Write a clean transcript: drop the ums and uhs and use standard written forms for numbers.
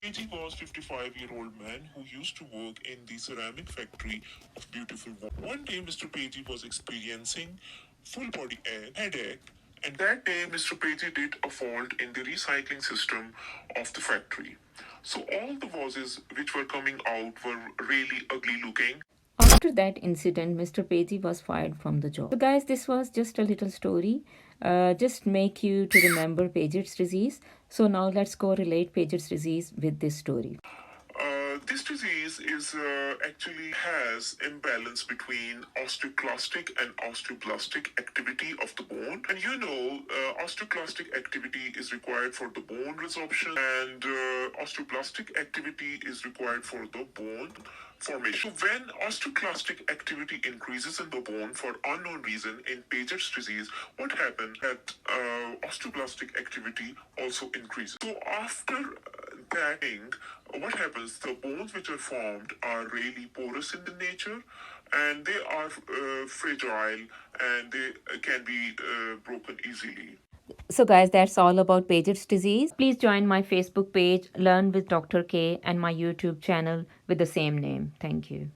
Paget was 55-year-old man who used to work in the ceramic factory of beautiful woman. One day, Mr. Paget was experiencing full body headache, and that day, Mr. Paget did a fault in the recycling system of the factory. So all the vases which were coming out were really ugly looking. After that incident, Mr. Pagey was fired from the job. So, guys, this was just a little story, just make you to remember Paget's disease. So now let's correlate Paget's disease with this story. This disease is actually has imbalance between osteoclastic and osteoblastic activity of the bone. And osteoclastic activity is required for the bone resorption, and osteoblastic activity is required for the bone formation. So when osteoclastic activity increases in the bone for unknown reason in Paget's disease, what happens that osteoblastic activity also increases. So after that thing, what happens? The bones which are formed are really porous in the nature, and they are fragile, and they can be broken easily. So, guys, that's all about Paget's disease. Please join my Facebook page, Learn with Dr. K, and my YouTube channel with the same name. Thank you.